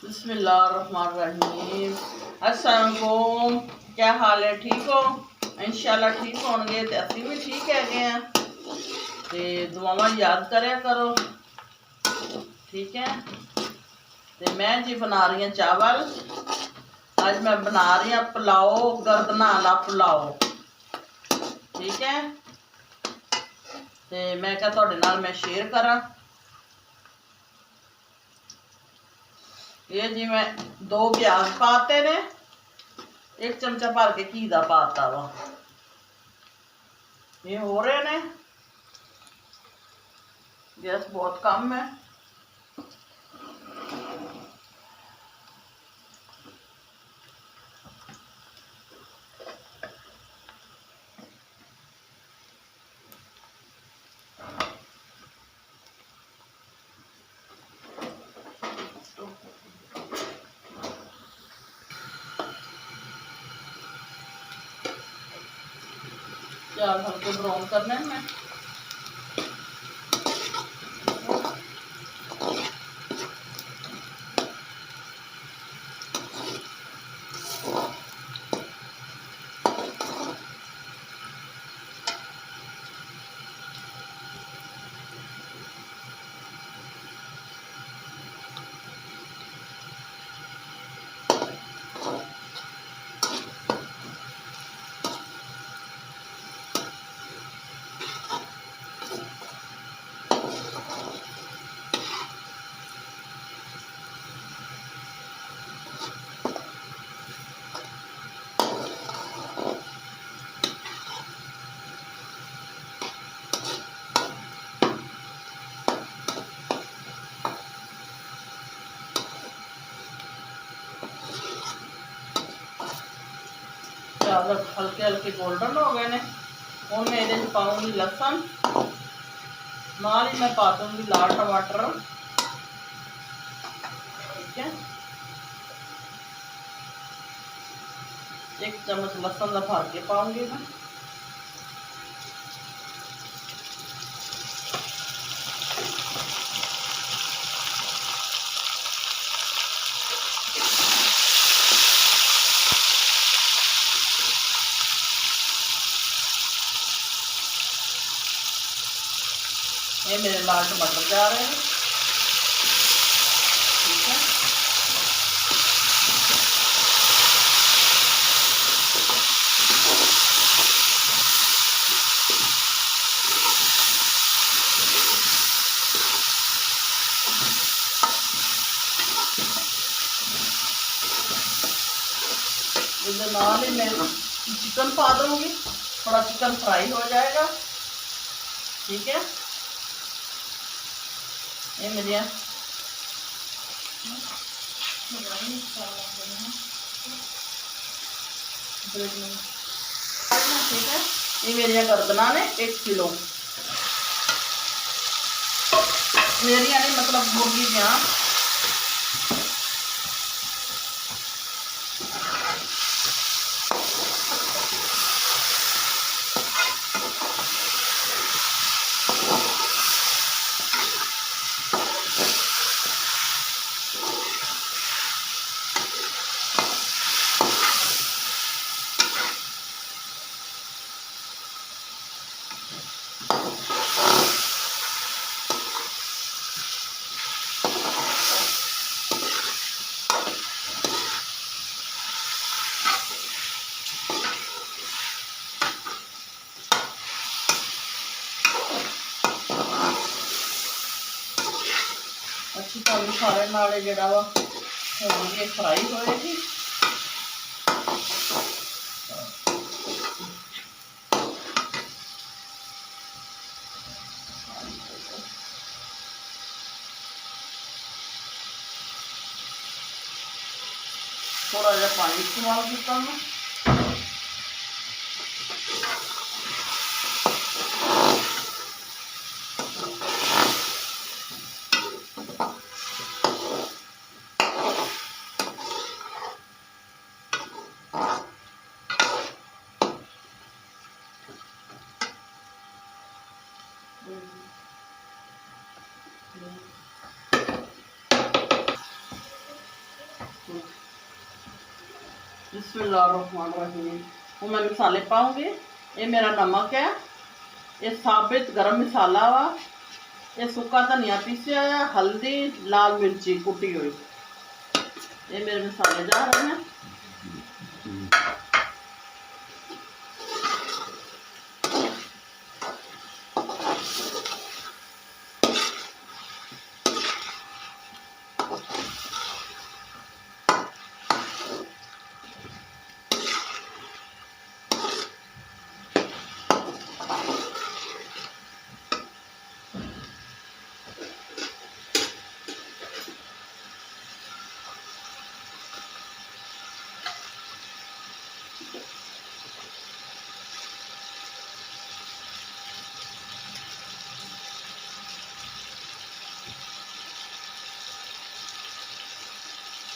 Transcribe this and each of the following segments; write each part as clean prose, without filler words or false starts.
बिस्मिल्लाहिर्रहमानिर्रहीम। अस्सलाम वालेकुम। क्या हाल है? ठीक हो? इंशाल्लाह ठीक होंगे तो असी भी ठीक है ते दुआवां याद करया करो, ठीक है। ते मैं जी बना रही हूँ चावल। आज मैं बना रही हूँ पुलाओ, गर्दना वाला पुलाओ, ठीक है। ते मैं क्या तुहाडे नाल मैं शेयर करा। ये जी मैं 2 प्याज पाते ने, 1 चमचा भर के घी का पाता वा। ये हो रहे ने, गैस बहुत कम है। प्याज हल्के ब्राउन करने हैं मैं। प्याज हल्के हल्के गोल्डन हो गए ने। हूँ मैं ये पाऊंगी लसन, नाल ही मैं पा दूंगी लाल टमाटर, ठीक है। 1 चम्मच लसन का भर के पाऊंगी मैं। ये मेरे लाल टमाटर जा रहे हैं, ठीक है। इसके नाल ही मैं चिकन पा दूंगी, थोड़ा चिकन फ्राई हो जाएगा, ठीक है। ये मेरी ठीक है। ये मेरिया गर्दना ने 1 किलो मेरिया ने, मतलब मुर्गी दियाँ। अच्छी तरह सारे नाले जड़ा वा होगी, फ्राई होएगी। थोड़ा जहा पानी इस्तेमाल किया मैं। बिस्मिल्लाहिर्रहमानिर्रहीम। वो मैं मसाले पाऊंगी। ये मेरा नमक है, ये साबित गरम मसाला वा, ये सुक्का धनिया पीसिया है, हल्दी, लाल मिर्ची कुटी हुई। ये मेरे मसाले जा रहे हैं।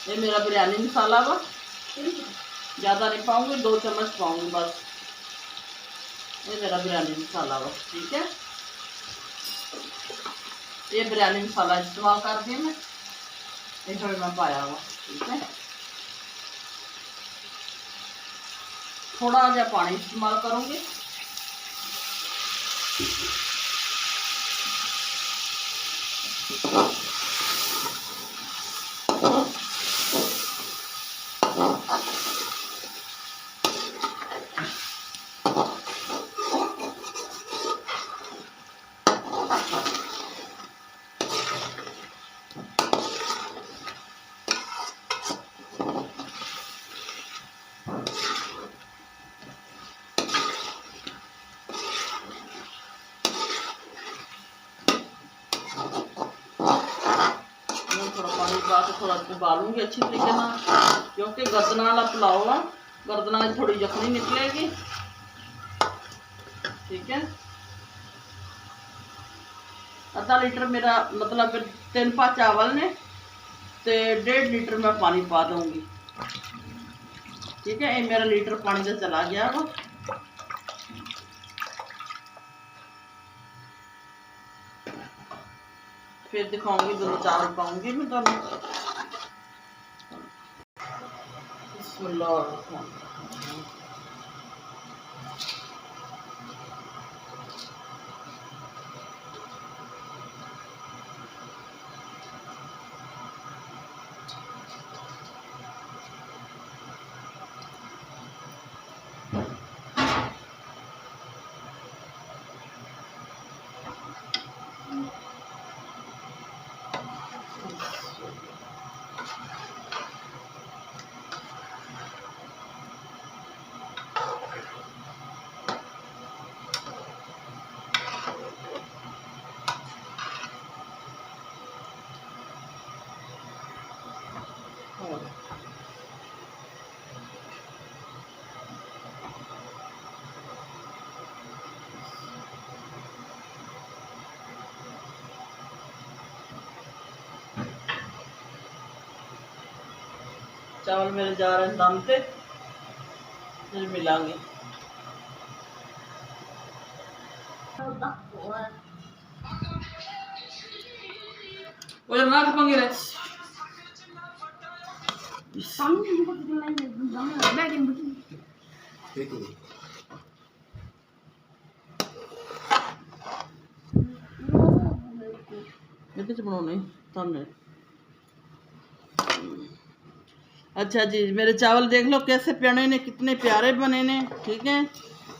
ये मेरा बिरयानी मसाला वा, ज़्यादा नहीं पाऊंगी, 2 चम्मच पाऊंगी बस। ये मेरा बिरयानी मसाला वा, ठीक है। ये बिरयानी मसाला इस्तेमाल कर दिया मैं, ये थोड़ा मैं पाया हुआ, ठीक है। थोड़ा जा पानी इस्तेमाल करूँगी। थोड़ा उबालूंगी अच्छी तरीके ना, क्योंकि गर्दना वाला पुलाव है, गर्दना थोड़ी जखनी निकलेगी, ठीक है। आधा लीटर मेरा मतलब 3 पा चावल ने, तो 1.5 लीटर मैं पानी पा दूंगी, ठीक है। ये मेरा लीटर पानी से चला गया वो। फिर दिखाऊंगी, 2 चावल पाऊंगी मैं तो। चावल मेरे जा रहे हैं दम पे, फिर मिलांगे। वो ना खपांगे रे बनाने सामने। अच्छा जी, मेरे चावल देख लो कैसे प्याने ने, कितने प्यारे बने ने, ठीक है।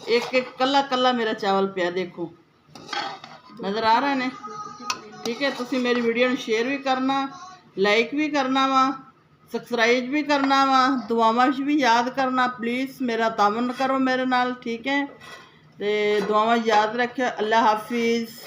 एक एक कला कला मेरा चावल पिया, देखो नज़र आ रहा है ने, ठीक है। तुसी मेरी वीडियो में शेयर भी करना, लाइक भी करना वा, सब्सक्राइब भी करना वा, दुआवां भी याद करना प्लीज़, मेरा तावन करो मेरे नाल, ठीक है। तो दुआवां याद रखियो। अल्लाह हाफिज़।